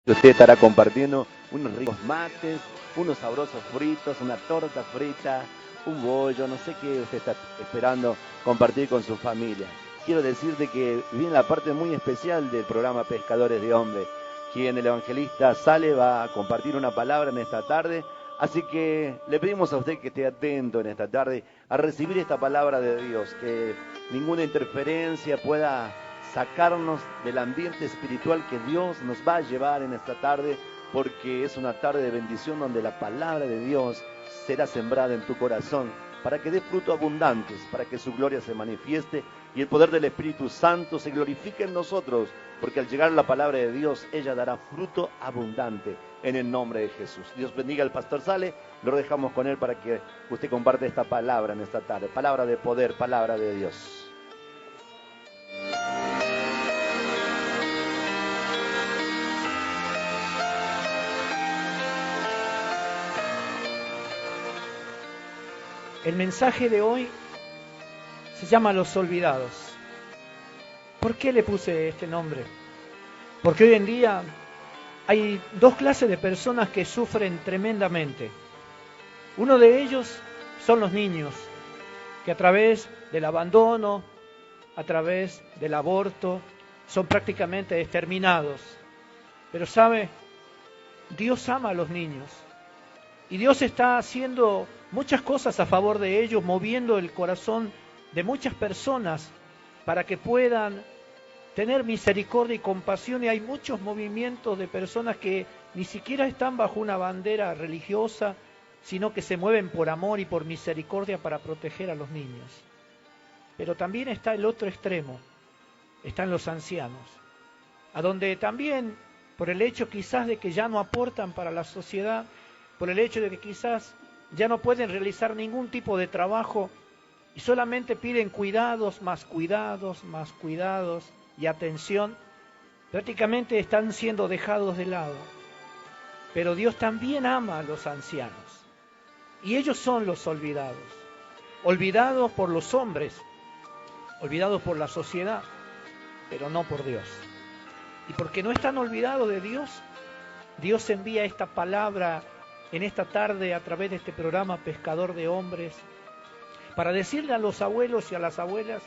Usted estará compartiendo unos ricos mates, unos sabrosos fritos, una torta frita, un bollo, no sé qué usted está esperando compartir con su familia. Quiero decirte que viene la parte muy especial del programa Pescadores de Hombres, quien el evangelista Sale va a compartir una palabra en esta tarde. Así que le pedimos a usted que esté atento en esta tarde a recibir esta palabra de Dios, que ninguna interferencia pueda sacarnos del ambiente espiritual que Dios nos va a llevar en esta tarde, porque es una tarde de bendición donde la palabra de Dios será sembrada en tu corazón para que dé fruto abundantes, para que su gloria se manifieste y el poder del Espíritu Santo se glorifique en nosotros, porque al llegar la palabra de Dios, ella dará fruto abundante en el nombre de Jesús. Dios bendiga al pastor Sale, lo dejamos con él para que usted comparte esta palabra en esta tarde, palabra de poder, palabra de Dios. El mensaje de hoy se llama Los Olvidados. ¿Por qué le puse este nombre? Porque hoy en día hay dos clases de personas que sufren tremendamente. Uno de ellos son los niños, que a través del abandono, a través del aborto, son prácticamente exterminados. Pero ¿sabe? Dios ama a los niños. Y Dios está haciendo muchas cosas a favor de ellos, moviendo el corazón de muchas personas para que puedan tener misericordia y compasión. Y hay muchos movimientos de personas que ni siquiera están bajo una bandera religiosa, sino que se mueven por amor y por misericordia para proteger a los niños. Pero también está el otro extremo, están los ancianos, a donde también, por el hecho quizás de que ya no aportan para la sociedad, por el hecho de que quizás ya no pueden realizar ningún tipo de trabajo y solamente piden cuidados y atención, prácticamente están siendo dejados de lado. Pero Dios también ama a los ancianos y ellos son los olvidados, olvidados por los hombres, olvidados por la sociedad, pero no por Dios. Y porque no están olvidados de Dios, Dios envía esta palabra en esta tarde a través de este programa Pescador de Hombres, para decirle a los abuelos y a las abuelas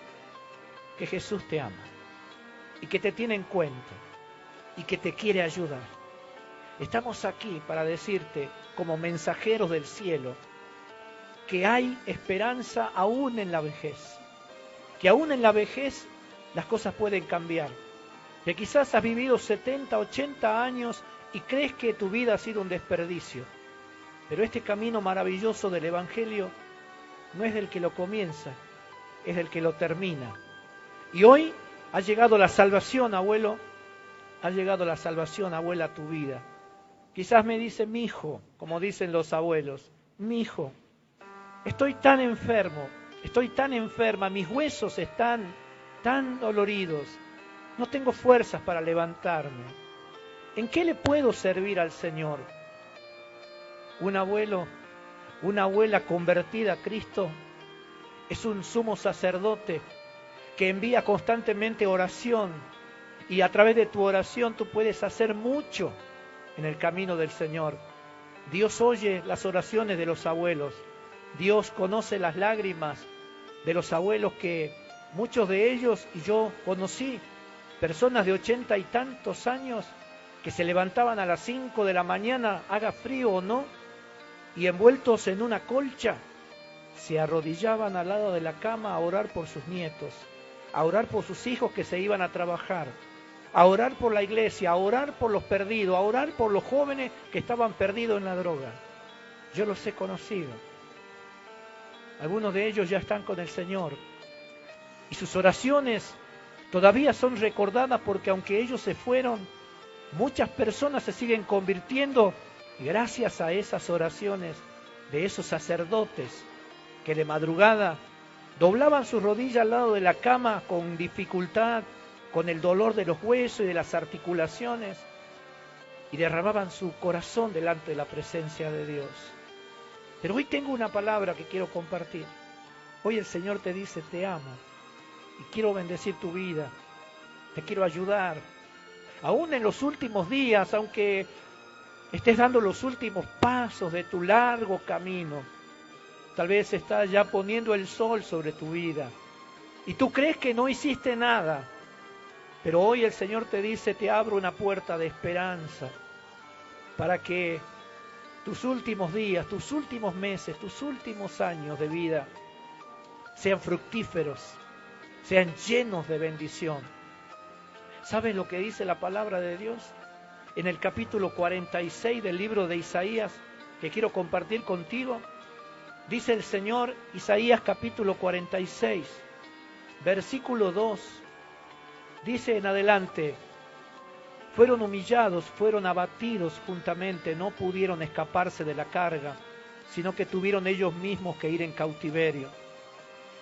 que Jesús te ama y que te tiene en cuenta y que te quiere ayudar. Estamos aquí para decirte, como mensajeros del cielo, que hay esperanza aún en la vejez, que aún en la vejez las cosas pueden cambiar, que quizás has vivido 70, 80 años y crees que tu vida ha sido un desperdicio. Pero este camino maravilloso del Evangelio no es del que lo comienza, es del que lo termina. Y hoy ha llegado la salvación, abuelo, ha llegado la salvación, abuela, a tu vida. Quizás me dice, mi hijo, como dicen los abuelos, mi hijo, estoy tan enfermo, estoy tan enferma, mis huesos están tan doloridos, no tengo fuerzas para levantarme. ¿En qué le puedo servir al Señor? Un abuelo, una abuela convertida a Cristo es un sumo sacerdote que envía constantemente oración y a través de tu oración tú puedes hacer mucho en el camino del Señor. Dios oye las oraciones de los abuelos, Dios conoce las lágrimas de los abuelos que muchos de ellos, y yo conocí personas de 80 y tantos años que se levantaban a las 5 de la mañana, haga frío o no, y envueltos en una colcha, se arrodillaban al lado de la cama a orar por sus nietos, a orar por sus hijos que se iban a trabajar, a orar por la iglesia, a orar por los perdidos, a orar por los jóvenes que estaban perdidos en la droga. Yo los he conocido. Algunos de ellos ya están con el Señor. Y sus oraciones todavía son recordadas porque aunque ellos se fueron, muchas personas se siguen convirtiendo gracias a esas oraciones de esos sacerdotes que de madrugada doblaban sus rodillas al lado de la cama con dificultad, con el dolor de los huesos y de las articulaciones, y derramaban su corazón delante de la presencia de Dios. Pero hoy tengo una palabra que quiero compartir. Hoy el Señor te dice, te amo y quiero bendecir tu vida, te quiero ayudar. Aún en los últimos días, aunque estés dando los últimos pasos de tu largo camino, tal vez está ya poniendo el sol sobre tu vida y tú crees que no hiciste nada, pero hoy el Señor te dice, te abro una puerta de esperanza para que tus últimos días, tus últimos meses, tus últimos años de vida sean fructíferos, sean llenos de bendición. ¿Sabes lo que dice la palabra de Dios? En el capítulo 46 del libro de Isaías, que quiero compartir contigo, dice el Señor, Isaías capítulo 46, versículo 2, dice en adelante, fueron humillados, fueron abatidos juntamente, no pudieron escaparse de la carga, sino que tuvieron ellos mismos que ir en cautiverio.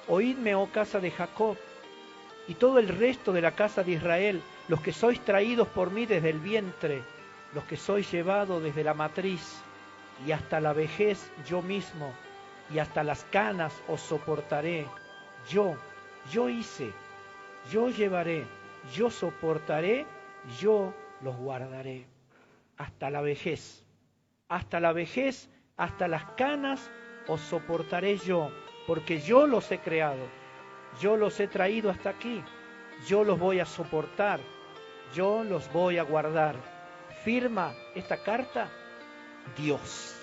Oídme, oh casa de Jacob, y todo el resto de la casa de Israel, los que sois traídos por mí desde el vientre, los que sois llevados desde la matriz, y hasta la vejez yo mismo, y hasta las canas os soportaré. Yo hice, yo llevaré, yo soportaré, yo los guardaré. Hasta la vejez, hasta las canas os soportaré yo, porque yo los he creado, yo los he traído hasta aquí, yo los voy a soportar, yo los voy a guardar. Firma esta carta Dios.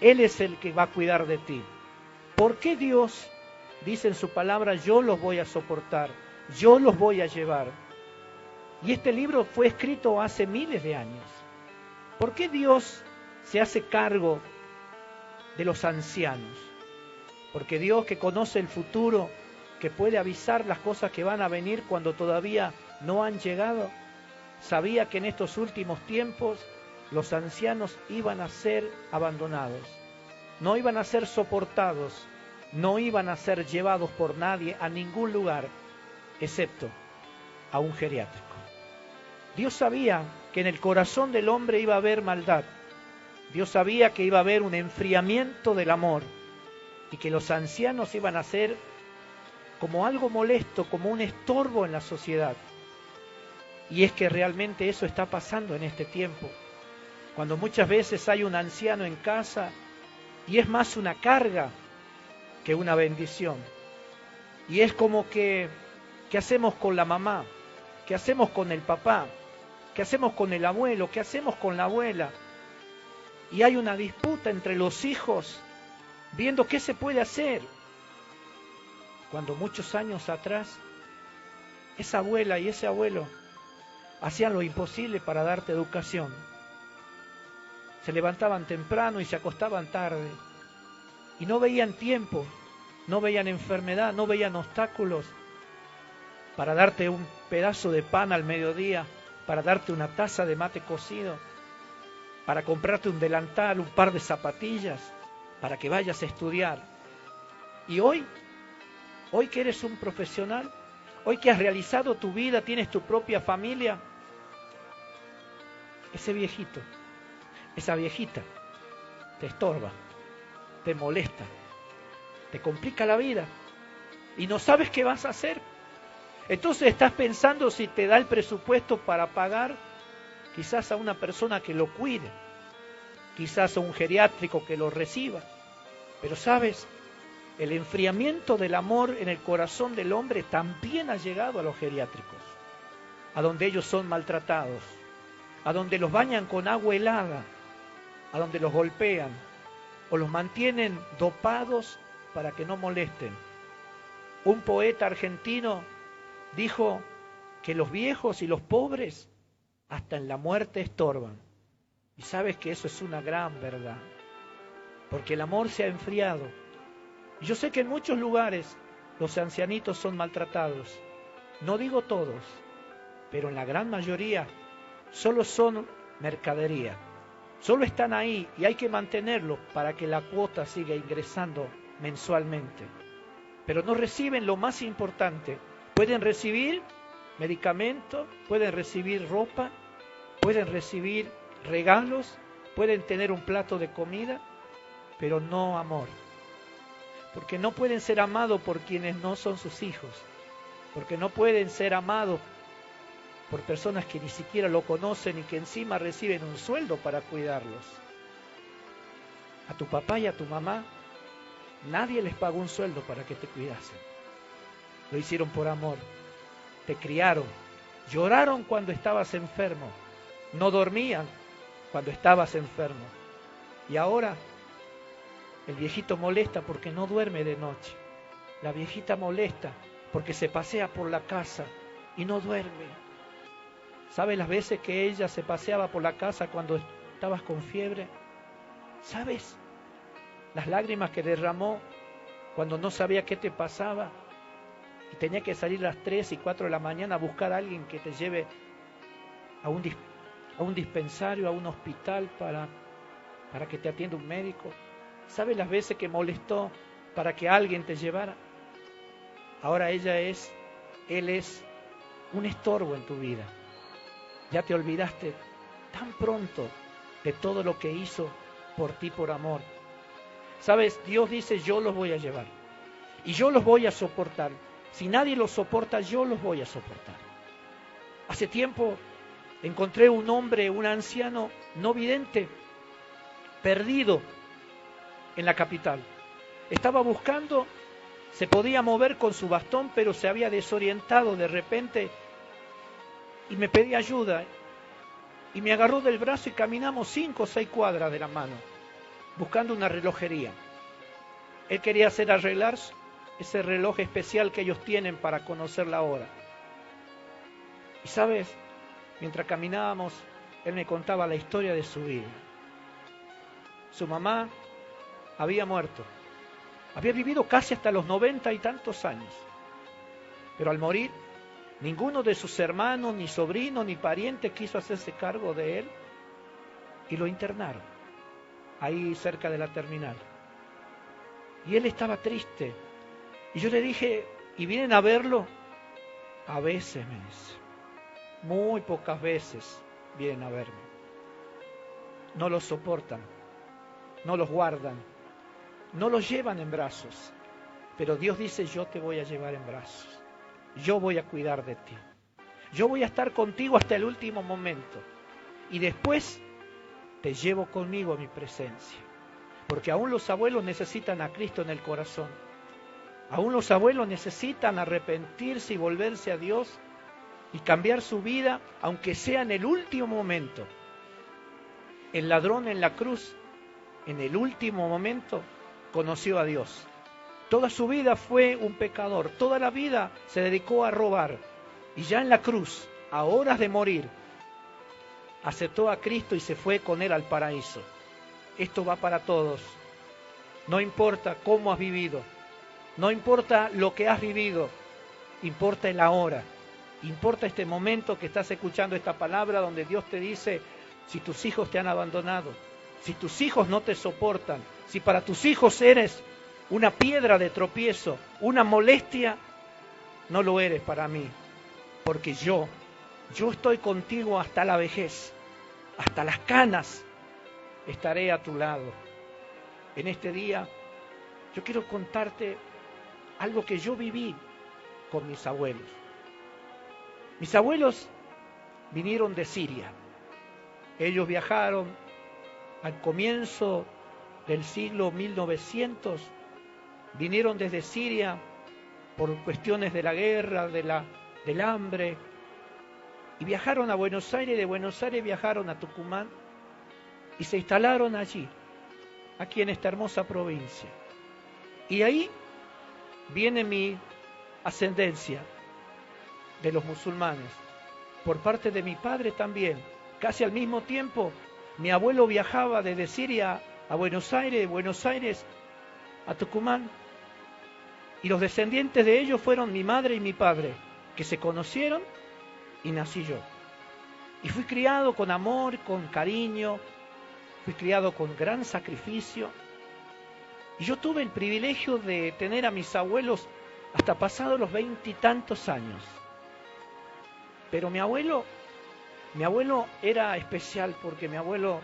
Él es el que va a cuidar de ti. ¿Por qué Dios dice en su palabra, yo los voy a soportar, yo los voy a llevar? Y este libro fue escrito hace miles de años. ¿Por qué Dios se hace cargo de los ancianos? Porque Dios, que conoce el futuro, que puede avisar las cosas que van a venir cuando todavía no han llegado, sabía que en estos últimos tiempos los ancianos iban a ser abandonados, no iban a ser soportados, no iban a ser llevados por nadie a ningún lugar, excepto a un geriátrico. Dios sabía que en el corazón del hombre iba a haber maldad. Dios sabía que iba a haber un enfriamiento del amor y que los ancianos iban a ser como algo molesto, como un estorbo en la sociedad. Y es que realmente eso está pasando en este tiempo. Cuando muchas veces hay un anciano en casa y es más una carga que una bendición. Y es como que, ¿qué hacemos con la mamá? ¿Qué hacemos con el papá? ¿Qué hacemos con el abuelo? ¿Qué hacemos con la abuela? Y hay una disputa entre los hijos viendo qué se puede hacer. Cuando muchos años atrás, esa abuela y ese abuelo hacían lo imposible para darte educación. Se levantaban temprano y se acostaban tarde. Y no veían tiempo, no veían enfermedad, no veían obstáculos para darte un pedazo de pan al mediodía, para darte una taza de mate cocido, para comprarte un delantal, un par de zapatillas, para que vayas a estudiar. Y hoy que eres un profesional, hoy que has realizado tu vida, tienes tu propia familia, ese viejito, esa viejita, te estorba, te molesta, te complica la vida y no sabes qué vas a hacer. Entonces estás pensando si te da el presupuesto para pagar quizás a una persona que lo cuide, quizás a un geriátrico que lo reciba. Pero sabes, el enfriamiento del amor en el corazón del hombre también ha llegado a los geriátricos, a donde ellos son maltratados, a donde los bañan con agua helada, a donde los golpean o los mantienen dopados para que no molesten. Un poeta argentino dijo que los viejos y los pobres hasta en la muerte estorban. Y sabes que eso es una gran verdad, porque el amor se ha enfriado. Y yo sé que en muchos lugares los ancianitos son maltratados. No digo todos, pero en la gran mayoría solo son mercadería. Solo están ahí y hay que mantenerlos para que la cuota siga ingresando mensualmente. Pero no reciben lo más importante. Pueden recibir medicamentos, pueden recibir ropa, pueden recibir regalos, pueden tener un plato de comida, pero no amor. Porque no pueden ser amados por quienes no son sus hijos. Porque no pueden ser amados por personas que ni siquiera lo conocen y que encima reciben un sueldo para cuidarlos. A tu papá y a tu mamá, nadie les pagó un sueldo para que te cuidasen. Lo hicieron por amor. Te criaron. Lloraron cuando estabas enfermo. No dormían cuando estabas enfermo. Y ahora el viejito molesta porque no duerme de noche. La viejita molesta porque se pasea por la casa y no duerme. ¿Sabes las veces que ella se paseaba por la casa cuando estabas con fiebre? ¿Sabes las lágrimas que derramó cuando no sabía qué te pasaba? Y tenía que salir a las 3 y 4 de la mañana a buscar a alguien que te lleve a un dispensario, a un hospital para que te atienda un médico. ¿Sabes las veces que molestó para que alguien te llevara? Ahora él es un estorbo en tu vida. Ya te olvidaste tan pronto de todo lo que hizo por ti por amor. ¿Sabes? Dios dice, yo los voy a llevar y yo los voy a soportar. Si nadie los soporta, yo los voy a soportar. Hace tiempo encontré un hombre, un anciano no vidente, perdido en la capital. Estaba buscando, se podía mover con su bastón, pero se había desorientado de repente y me pedía ayuda. Y me agarró del brazo y caminamos 5 o 6 cuadras de la mano, buscando una relojería. Él quería hacer arreglar ese reloj especial que ellos tienen para conocer la hora. Y sabes, mientras caminábamos, él me contaba la historia de su vida. Su mamá había muerto. Había vivido casi hasta los 90 y tantos años. Pero al morir, ninguno de sus hermanos, ni sobrinos, ni parientes quiso hacerse cargo de él y lo internaron, ahí cerca de la terminal. Y él estaba triste. Y yo le dije, ¿y vienen a verlo? A veces, me dice. Muy pocas veces vienen a verme. No los soportan, no los guardan, no los llevan en brazos. Pero Dios dice, yo te voy a llevar en brazos. Yo voy a cuidar de ti. Yo voy a estar contigo hasta el último momento. Y después te llevo conmigo a mi presencia. Porque aún los abuelos necesitan a Cristo en el corazón. Aún los abuelos necesitan arrepentirse y volverse a Dios y cambiar su vida, aunque sea en el último momento. El ladrón en la cruz, en el último momento, conoció a Dios. Toda su vida fue un pecador, toda la vida se dedicó a robar. Y ya en la cruz, a horas de morir, aceptó a Cristo y se fue con él al paraíso. Esto va para todos. No importa cómo has vivido, no importa lo que has vivido, importa el ahora. Importa este momento que estás escuchando esta palabra donde Dios te dice, si tus hijos te han abandonado, si tus hijos no te soportan, si para tus hijos eres una piedra de tropiezo, una molestia, no lo eres para mí, porque yo estoy contigo hasta la vejez, hasta las canas, estaré a tu lado. En este día, yo quiero contarte algo que yo viví con mis abuelos. Mis abuelos vinieron de Siria. Ellos viajaron al comienzo del siglo 1900. Vinieron desde Siria por cuestiones de la guerra, del hambre. Y viajaron a Buenos Aires. De Buenos Aires viajaron a Tucumán. Y se instalaron allí, aquí en esta hermosa provincia. Y ahí viene mi ascendencia de los musulmanes. Por parte de mi padre también. Casi al mismo tiempo, mi abuelo viajaba desde Siria a Buenos Aires, de Buenos Aires a Tucumán. Y los descendientes de ellos fueron mi madre y mi padre, que se conocieron y nací yo. Y fui criado con amor, con cariño, fui criado con gran sacrificio. Y yo tuve el privilegio de tener a mis abuelos hasta pasados los 20 y tantos años. Pero mi abuelo era especial porque mi abuelo,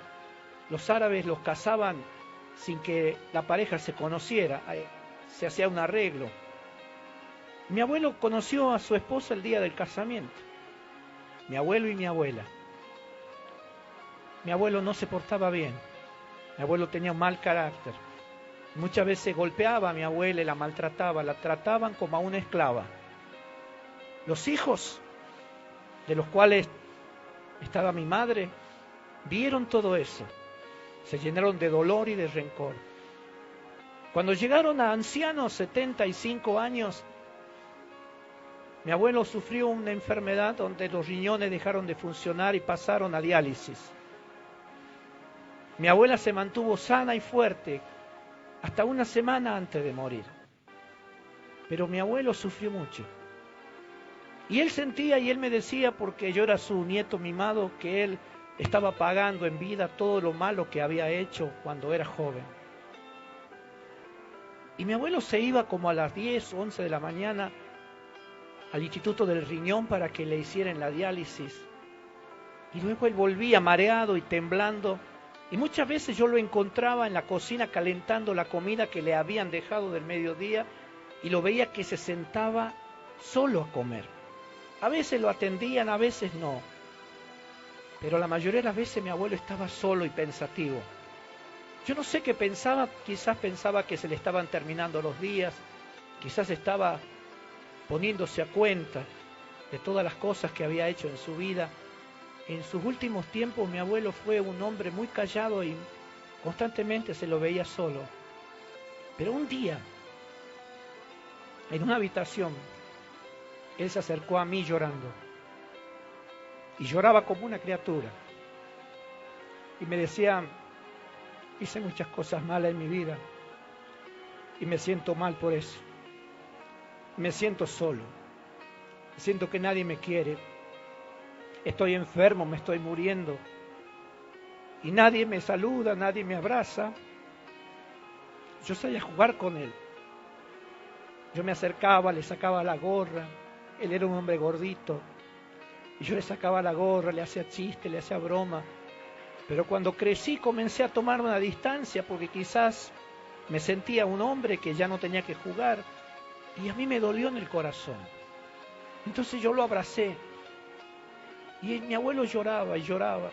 los árabes los casaban sin que la pareja se conociera, se hacía un arreglo. Mi abuelo conoció a su esposa el día del casamiento. mi abuelo y mi abuela. Mi abuelo no se portaba bien, mi abuelo tenía un mal carácter. Muchas veces golpeaba a mi abuela y la maltrataba, la trataban como a una esclava. Los hijos, de los cuales estaba mi madre, vieron todo eso, se llenaron de dolor y de rencor. Cuando llegaron a ancianos, 75 años, mi abuelo sufrió una enfermedad donde los riñones dejaron de funcionar y pasaron a diálisis. Mi abuela se mantuvo sana y fuerte hasta una semana antes de morir. Pero mi abuelo sufrió mucho. Y él sentía y él me decía, porque yo era su nieto mimado, que él estaba pagando en vida todo lo malo que había hecho cuando era joven. Y mi abuelo se iba como a las 10 o 11 de la mañana al Instituto del Riñón para que le hicieran la diálisis. Y luego él volvía mareado y temblando. Y muchas veces yo lo encontraba en la cocina calentando la comida que le habían dejado del mediodía y lo veía que se sentaba solo a comer. A veces lo atendían, a veces no. Pero la mayoría de las veces mi abuelo estaba solo y pensativo. Yo no sé qué pensaba, quizás pensaba que se le estaban terminando los días, quizás estaba poniéndose a cuenta de todas las cosas que había hecho en su vida. En sus últimos tiempos mi abuelo fue un hombre muy callado y constantemente se lo veía solo. Pero un día, en una habitación, él se acercó a mí llorando. Y lloraba como una criatura. Y me decía, hice muchas cosas malas en mi vida. Y me siento mal por eso. Me siento solo. Siento que nadie me quiere. Estoy enfermo, me estoy muriendo. Y nadie me saluda, nadie me abraza. Yo salía a jugar con él. Yo me acercaba, le sacaba la gorra. Él era un hombre gordito. Y yo le sacaba la gorra, le hacía chiste, le hacía broma. Pero cuando crecí comencé a tomar una distancia porque quizás me sentía un hombre que ya no tenía que jugar. Y a mí me dolió en el corazón. Entonces yo lo abracé. Y mi abuelo lloraba y lloraba.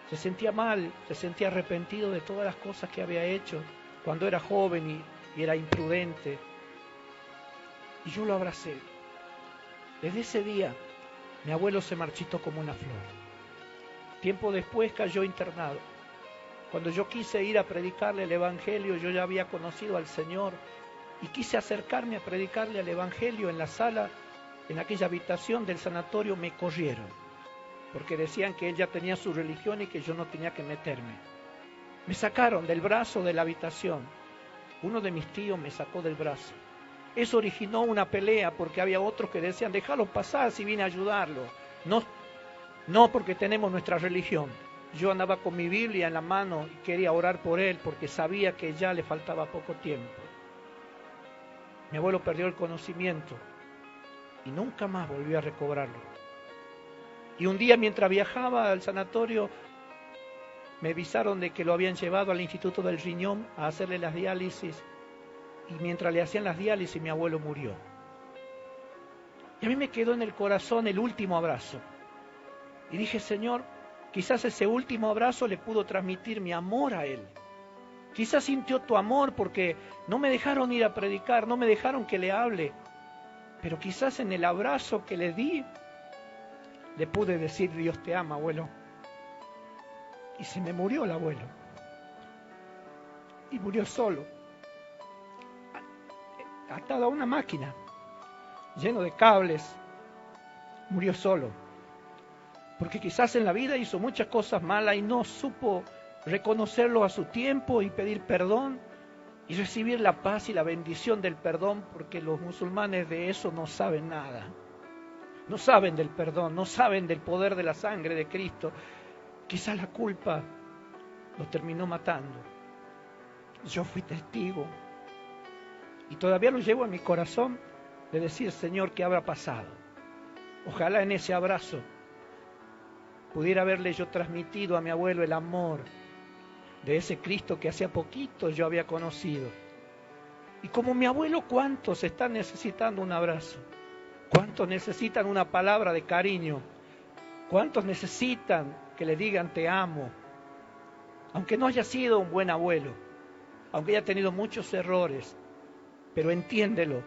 Se sentía mal, se sentía arrepentido de todas las cosas que había hecho cuando era joven y era imprudente. Y yo lo abracé. Desde ese día, mi abuelo se marchitó como una flor. Tiempo después cayó internado. Cuando yo quise ir a predicarle el Evangelio, yo ya había conocido al Señor y quise acercarme a predicarle el Evangelio en la sala, en aquella habitación del sanatorio, me corrieron, porque decían que él ya tenía su religión y que yo no tenía que meterme. Me sacaron del brazo de la habitación. Uno de mis tíos me sacó del brazo. Eso originó una pelea porque había otros que decían, déjalo pasar si vine a ayudarlo. No porque tenemos nuestra religión. Yo andaba con mi Biblia en la mano y quería orar por él porque sabía que ya le faltaba poco tiempo. Mi abuelo perdió el conocimiento y nunca más volvió a recobrarlo. Y un día mientras viajaba al sanatorio me avisaron de que lo habían llevado al Instituto del Riñón a hacerle las diálisis. Y mientras le hacían las diálisis, mi abuelo murió. Y a mí me quedó en el corazón el último abrazo. Y dije, Señor, quizás ese último abrazo le pudo transmitir mi amor a él. Quizás sintió tu amor porque no me dejaron ir a predicar, no me dejaron que le hable. Pero quizás en el abrazo que le di, le pude decir, Dios te ama, abuelo. Y se me murió el abuelo. Y murió solo. Atado a una máquina, lleno de cables, murió solo. Porque quizás en la vida hizo muchas cosas malas y no supo reconocerlo a su tiempo y pedir perdón y recibir la paz y la bendición del perdón, porque los musulmanes de eso no saben nada. No saben del perdón, no saben del poder de la sangre de Cristo. Quizás la culpa lo terminó matando. Yo fui testigo. Y todavía lo llevo en mi corazón de decir, Señor, ¿qué habrá pasado? Ojalá en ese abrazo pudiera haberle yo transmitido a mi abuelo el amor de ese Cristo que hacía poquito yo había conocido. Y como mi abuelo, ¿cuántos están necesitando un abrazo? ¿Cuántos necesitan una palabra de cariño? ¿Cuántos necesitan que le digan te amo? Aunque no haya sido un buen abuelo, aunque haya tenido muchos errores, pero entiéndelo,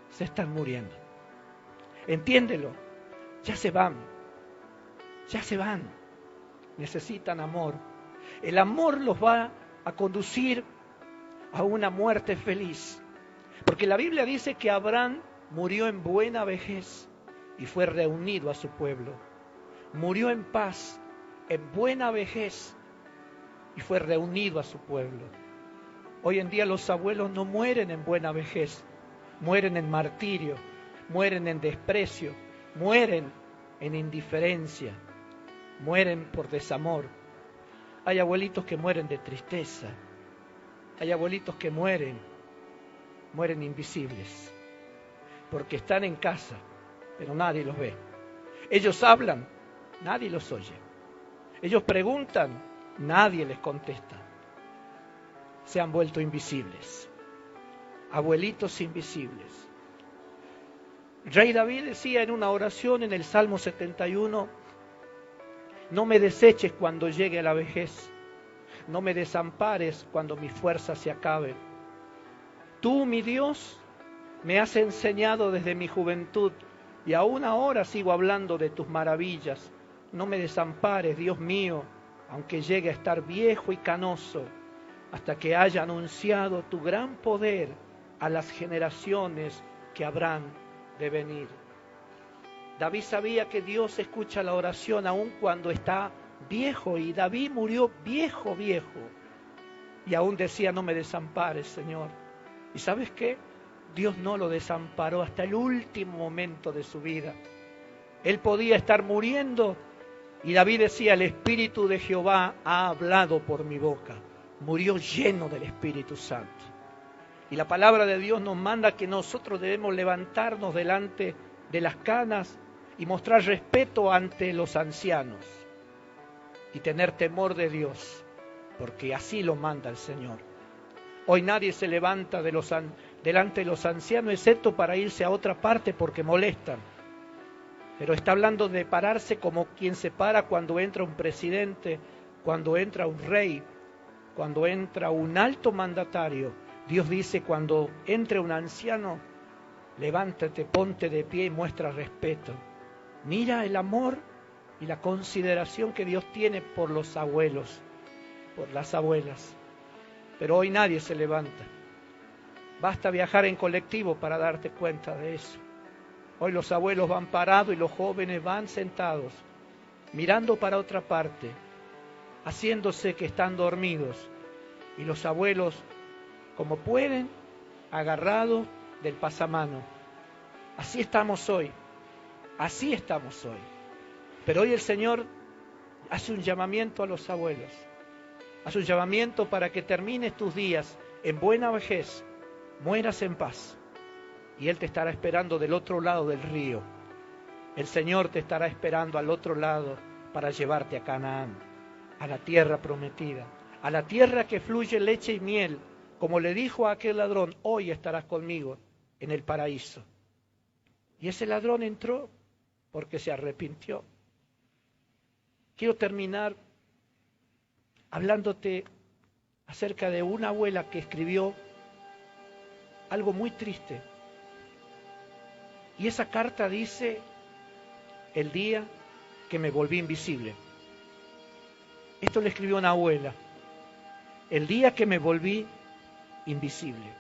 se están muriendo. Entiéndelo, ya se van, ya se van. Necesitan amor. El amor los va a conducir a una muerte feliz. Porque la Biblia dice que Abraham murió en buena vejez y fue reunido a su pueblo. Murió en paz, en buena vejez y fue reunido a su pueblo. Hoy en día los abuelos no mueren en buena vejez, mueren en martirio, mueren en desprecio, mueren en indiferencia, mueren por desamor. Hay abuelitos que mueren de tristeza, hay abuelitos que mueren invisibles, porque están en casa, pero nadie los ve. Ellos hablan, nadie los oye. Ellos preguntan, nadie les contesta. Se han vuelto invisibles, abuelitos invisibles. Rey David decía en una oración en el Salmo 71, no me deseches cuando llegue a la vejez, no me desampares cuando mis fuerzas se acaben. Tú, mi Dios, me has enseñado desde mi juventud y aún ahora sigo hablando de tus maravillas. No me desampares, Dios mío, aunque llegue a estar viejo y canoso, hasta que haya anunciado tu gran poder a las generaciones que habrán de venir. David sabía que Dios escucha la oración aun cuando está viejo, y David murió viejo. Y aún decía, no me desampares, Señor. ¿Y sabes qué? Dios no lo desamparó hasta el último momento de su vida. Él podía estar muriendo y David decía, el Espíritu de Jehová ha hablado por mi boca. Murió lleno del Espíritu Santo. Y la palabra de Dios nos manda que nosotros debemos levantarnos delante de las canas y mostrar respeto ante los ancianos y tener temor de Dios, porque así lo manda el Señor. Hoy nadie se levanta delante de los ancianos excepto para irse a otra parte porque molestan. Pero está hablando de pararse como quien se para cuando entra un presidente, cuando entra un rey, cuando entra un alto mandatario. Dios dice, cuando entre un anciano, levántate, ponte de pie y muestra respeto. Mira el amor y la consideración que Dios tiene por los abuelos, por las abuelas. Pero hoy nadie se levanta. Basta viajar en colectivo para darte cuenta de eso. Hoy los abuelos van parados y los jóvenes van sentados, mirando para otra parte, haciéndose que están dormidos. Y los abuelos, como pueden, agarrados del pasamano. Así estamos hoy. Así estamos hoy. Pero hoy el Señor hace un llamamiento a los abuelos. Hace un llamamiento para que termines tus días en buena vejez, mueras en paz. Y Él te estará esperando del otro lado del río. El Señor te estará esperando al otro lado para llevarte a Canaán, a la tierra prometida, a la tierra que fluye leche y miel. Como le dijo a aquel ladrón, hoy estarás conmigo en el paraíso. Y ese ladrón entró porque se arrepintió. Quiero terminar hablándote acerca de una abuela que escribió algo muy triste. Y esa carta dice, el día que me volví invisible. Esto le escribió una abuela. El día que me volví invisible.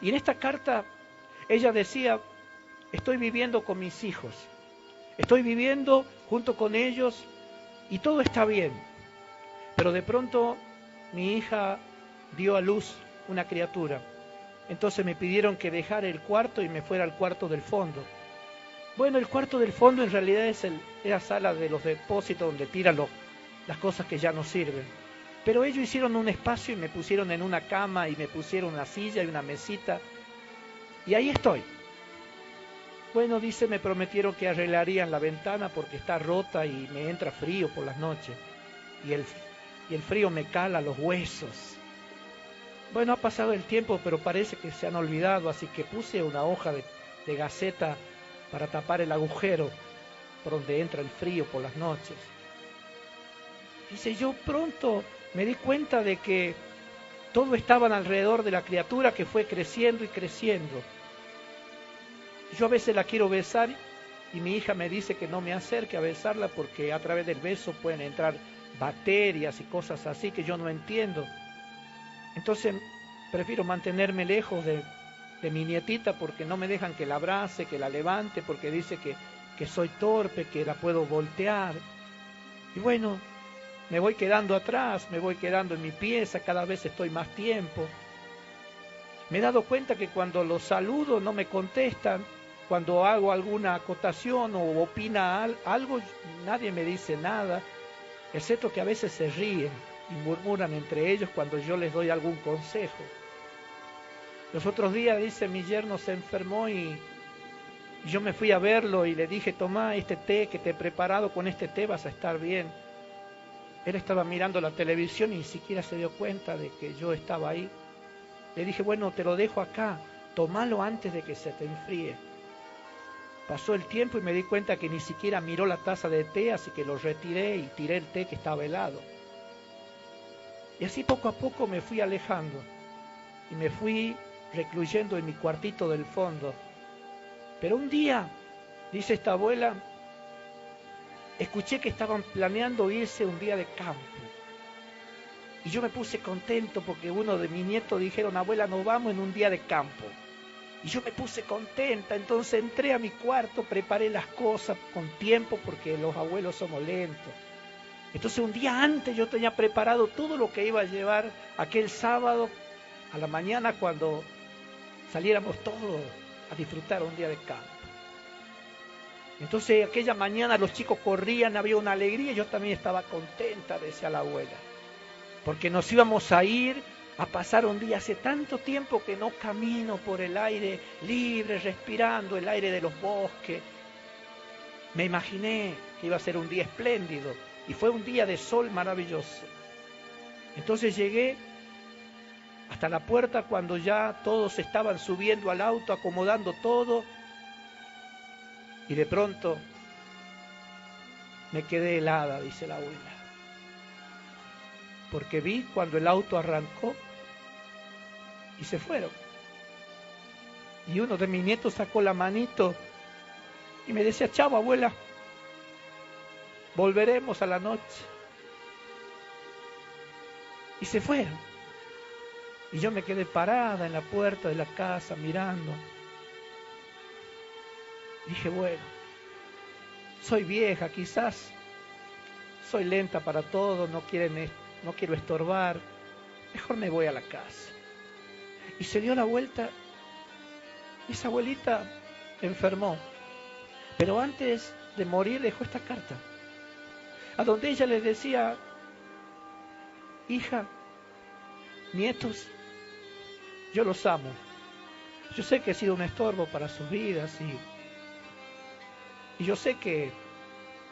Y en esta carta ella decía, estoy viviendo con mis hijos, estoy viviendo junto con ellos y todo está bien, pero de pronto mi hija dio a luz una criatura, entonces me pidieron que dejara el cuarto y me fuera al cuarto del fondo. Bueno, el cuarto del fondo en realidad es la sala de los depósitos donde tiran las cosas que ya no sirven. Pero ellos hicieron un espacio y me pusieron en una cama y me pusieron una silla y una mesita. Y ahí estoy. Bueno, dice, me prometieron que arreglarían la ventana porque está rota y me entra frío por las noches. Y el frío me cala los huesos. Bueno, ha pasado el tiempo, pero parece que se han olvidado, así que puse una hoja de gaceta para tapar el agujero. por donde entra el frío por las noches. Dice, yo pronto me di cuenta de que todo estaba alrededor de la criatura que fue creciendo y creciendo. Yo a veces la quiero besar y mi hija me dice que no me acerque a besarla porque a través del beso pueden entrar bacterias y cosas así que yo no entiendo. Entonces prefiero mantenerme lejos de mi nietita porque no me dejan que la abrace, que la levante, porque dice que soy torpe, que la puedo voltear. Y bueno, me voy quedando atrás, me voy quedando en mi pieza, cada vez estoy más tiempo. Me he dado cuenta que cuando los saludo no me contestan, cuando hago alguna acotación o opina algo, nadie me dice nada, excepto que a veces se ríen y murmuran entre ellos cuando yo les doy algún consejo. Los otros días, dice, mi yerno se enfermó y yo me fui a verlo y le dije, tomá este té que te he preparado, con este té vas a estar bien. Él estaba mirando la televisión y ni siquiera se dio cuenta de que yo estaba ahí. Le dije, bueno, te lo dejo acá, tomalo antes de que se te enfríe. Pasó el tiempo y me di cuenta que ni siquiera miró la taza de té, así que lo retiré y tiré el té que estaba helado. Y así poco a poco me fui alejando y me fui recluyendo en mi cuartito del fondo. Pero un día, dice esta abuela, escuché que estaban planeando irse un día de campo. Y yo me puse contento porque uno de mis nietos dijeron, abuela, nos vamos en un día de campo. Y yo me puse contenta, entonces entré a mi cuarto, preparé las cosas con tiempo porque los abuelos somos lentos. Entonces un día antes yo tenía preparado todo lo que iba a llevar aquel sábado a la mañana cuando saliéramos todos a disfrutar un día de campo. Entonces aquella mañana los chicos corrían, había una alegría, yo también estaba contenta, decía la abuela, porque nos íbamos a ir a pasar un día. Hace tanto tiempo que no camino por el aire libre, respirando el aire de los bosques. Me imaginé que iba a ser un día espléndido y fue un día de sol maravilloso. Entonces llegué hasta la puerta cuando ya todos estaban subiendo al auto, acomodando todo, y de pronto me quedé helada, dice la abuela, porque vi cuando el auto arrancó y se fueron. Y uno de mis nietos sacó la manito y me decía, chao abuela, volveremos a la noche. Y se fueron. Y yo me quedé parada en la puerta de la casa mirando. Dije, bueno, soy vieja, quizás soy lenta para todo, no quiero estorbar, mejor me voy a la casa. Y se dio la vuelta y esa abuelita enfermó. Pero antes de morir dejó esta carta, a donde ella les decía, hija, nietos, yo los amo. Yo sé que he sido un estorbo para sus vidas y yo sé que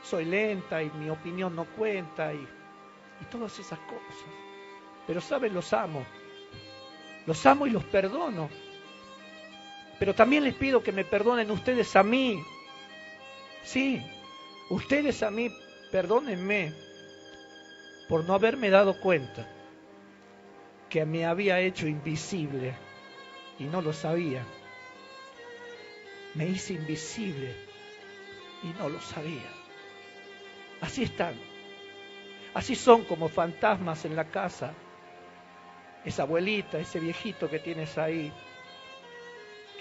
soy lenta y mi opinión no cuenta y todas esas cosas. Pero saben, los amo y los perdono. Pero también les pido que me perdonen ustedes a mí. Sí, ustedes a mí, perdónenme por no haberme dado cuenta que me había hecho invisible y no lo sabía. Me hice invisible y no lo sabía. Así están. Así son como fantasmas en la casa. Esa abuelita, ese viejito que tienes ahí,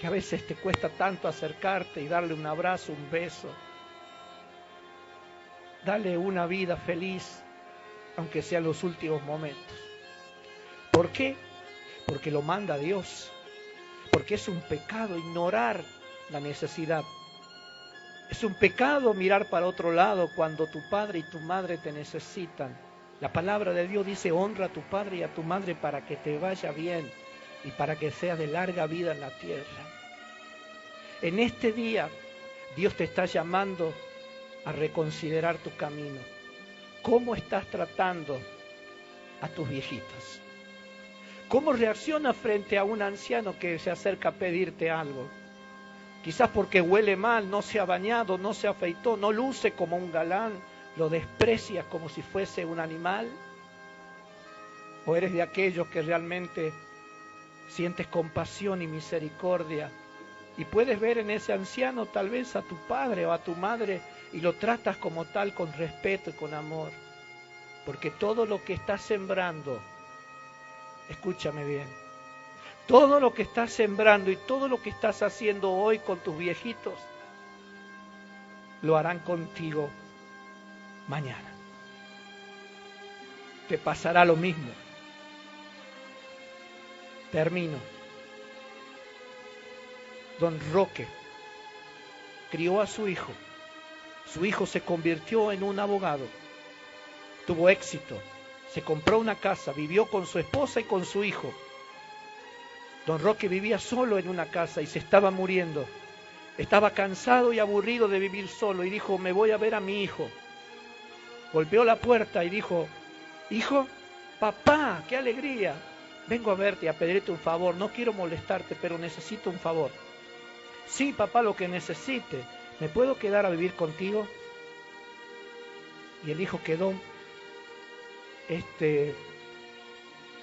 que a veces te cuesta tanto acercarte y darle un abrazo, un beso. Dale una vida feliz, aunque sean los últimos momentos. ¿Por qué? Porque lo manda Dios. Porque es un pecado ignorar la necesidad. Es un pecado mirar para otro lado cuando tu padre y tu madre te necesitan. La palabra de Dios dice, honra a tu padre y a tu madre para que te vaya bien y para que seas de larga vida en la tierra. En este día, Dios te está llamando a reconsiderar tu camino. ¿Cómo estás tratando a tus viejitos? ¿Cómo reaccionas frente a un anciano que se acerca a pedirte algo? Quizás porque huele mal, no se ha bañado, no se afeitó, no luce como un galán, lo desprecias como si fuese un animal. ¿O eres de aquellos que realmente sientes compasión y misericordia y puedes ver en ese anciano tal vez a tu padre o a tu madre y lo tratas como tal con respeto y con amor? Porque todo lo que estás sembrando, escúchame bien, todo lo que estás sembrando y todo lo que estás haciendo hoy con tus viejitos, lo harán contigo mañana. Te pasará lo mismo. Termino. Don Roque crió a su hijo. Su hijo se convirtió en un abogado. Tuvo éxito. Se compró una casa, vivió con su esposa y con su hijo. Don Roque vivía solo en una casa y se estaba muriendo. Estaba cansado y aburrido de vivir solo y dijo, me voy a ver a mi hijo. Golpeó la puerta y dijo, hijo, papá, qué alegría. Vengo a verte y a pedirte un favor, no quiero molestarte, pero necesito un favor. Sí, papá, lo que necesite. ¿Me puedo quedar a vivir contigo? Y el hijo quedó,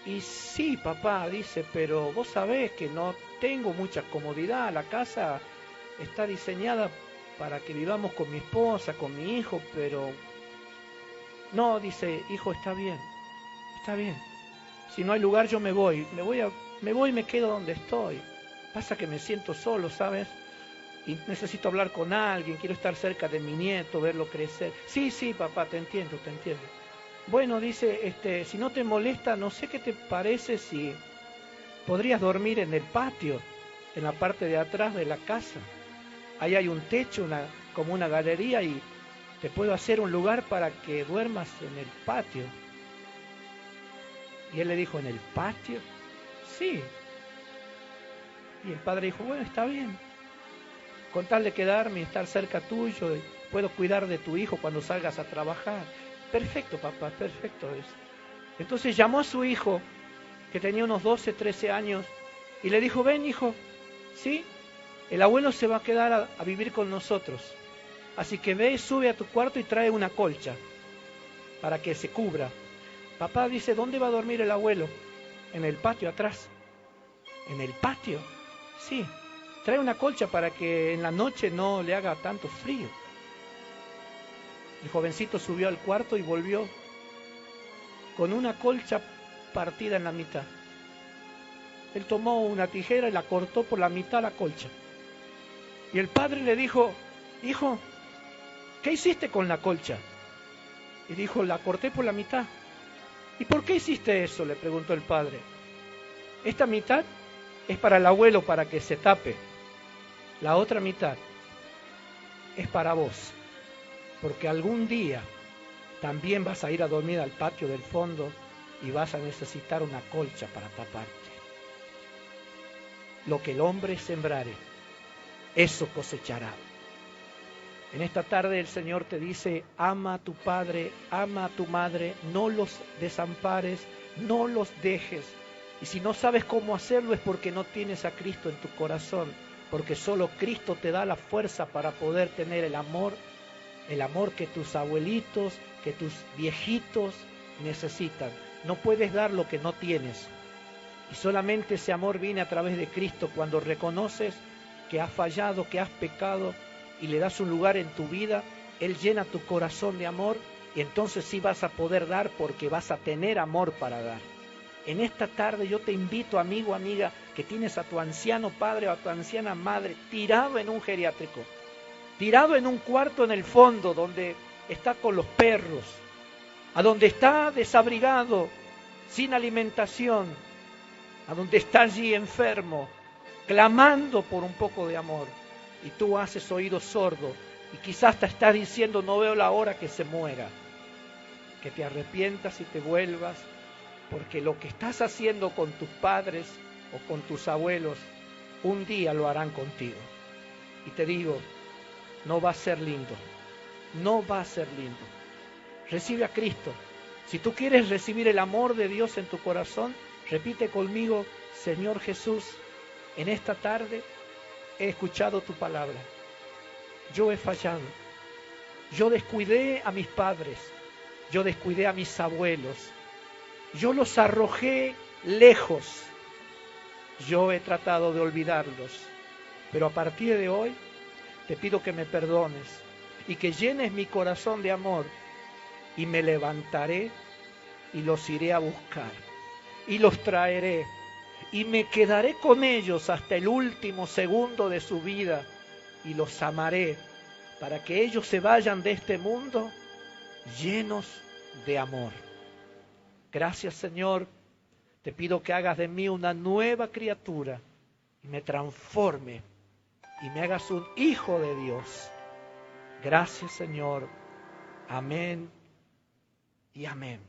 y sí, papá, dice, pero vos sabés que no tengo mucha comodidad, la casa está diseñada para que vivamos con mi esposa, con mi hijo, pero... No, dice, hijo, está bien. Si no hay lugar, yo me voy y me quedo donde estoy. Pasa que me siento solo, ¿sabes? Y necesito hablar con alguien, quiero estar cerca de mi nieto, verlo crecer. Sí, papá, te entiendo. Bueno, dice, si no te molesta, no sé qué te parece si podrías dormir en el patio, en la parte de atrás de la casa. Ahí hay un techo, como una galería, y te puedo hacer un lugar para que duermas en el patio. Y él le dijo, ¿en el patio? Sí. Y el padre dijo, bueno, está bien. Con tal de quedarme y estar cerca tuyo, puedo cuidar de tu hijo cuando salgas a trabajar. Perfecto, papá, perfecto es. Entonces llamó a su hijo, que tenía unos 12, 13 años, y le dijo, ven, hijo, ¿sí? El abuelo se va a quedar a vivir con nosotros. Así que ve, sube a tu cuarto y trae una colcha para que se cubra. Papá dice, ¿dónde va a dormir el abuelo? En el patio atrás. ¿En el patio? Sí. Trae una colcha para que en la noche no le haga tanto frío. El jovencito subió al cuarto y volvió con una colcha partida en la mitad. Él tomó una tijera y la cortó por la mitad la colcha. Y el padre le dijo, hijo, ¿qué hiciste con la colcha? Y dijo, la corté por la mitad. ¿Y por qué hiciste eso?, le preguntó el padre. Esta mitad es para el abuelo, para que se tape. La otra mitad es para vos, porque algún día también vas a ir a dormir al patio del fondo y vas a necesitar una colcha para taparte. Lo que el hombre sembrare, eso cosechará. En esta tarde el Señor te dice, ama a tu padre, ama a tu madre, no los desampares, no los dejes. Y si no sabes cómo hacerlo es porque no tienes a Cristo en tu corazón, porque solo Cristo te da la fuerza para poder tener el amor que tus abuelitos, que tus viejitos necesitan. No puedes dar lo que no tienes. Y solamente ese amor viene a través de Cristo cuando reconoces que has fallado, que has pecado y le das un lugar en tu vida. Él llena tu corazón de amor y entonces sí vas a poder dar porque vas a tener amor para dar. En esta tarde yo te invito, amigo, amiga, que tienes a tu anciano padre o a tu anciana madre tirado en un geriátrico, tirado en un cuarto en el fondo donde está con los perros, a donde está desabrigado, sin alimentación, a donde está allí enfermo, clamando por un poco de amor. Y tú haces oído sordo y quizás te estás diciendo, no veo la hora que se muera. Que te arrepientas y te vuelvas, porque lo que estás haciendo con tus padres o con tus abuelos, un día lo harán contigo. Y te digo, no va a ser lindo, no va a ser lindo. Recibe a Cristo. Si tú quieres recibir el amor de Dios en tu corazón, repite conmigo, Señor Jesús, en esta tarde he escuchado tu palabra. Yo he fallado. Yo descuidé a mis padres. Yo descuidé a mis abuelos. Yo los arrojé lejos. Yo he tratado de olvidarlos. Pero a partir de hoy te pido que me perdones y que llenes mi corazón de amor, y me levantaré y los iré a buscar y los traeré y me quedaré con ellos hasta el último segundo de su vida y los amaré para que ellos se vayan de este mundo llenos de amor. Gracias, Señor. Te pido que hagas de mí una nueva criatura y me transforme y me hagas un hijo de Dios. Gracias, Señor. Amén y amén.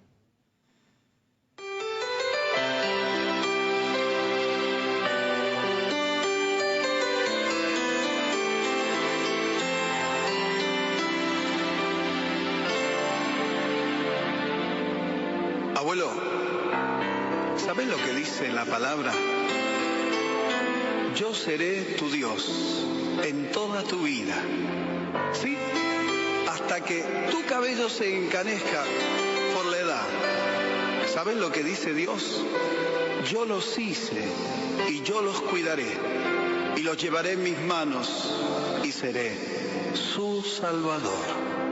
Abuelo, ¿sabés lo que dice la palabra? Yo seré tu Dios en toda tu vida, ¿sí? Hasta que tu cabello se encanezca por la edad. ¿Sabés lo que dice Dios? Yo los hice y yo los cuidaré y los llevaré en mis manos y seré su Salvador.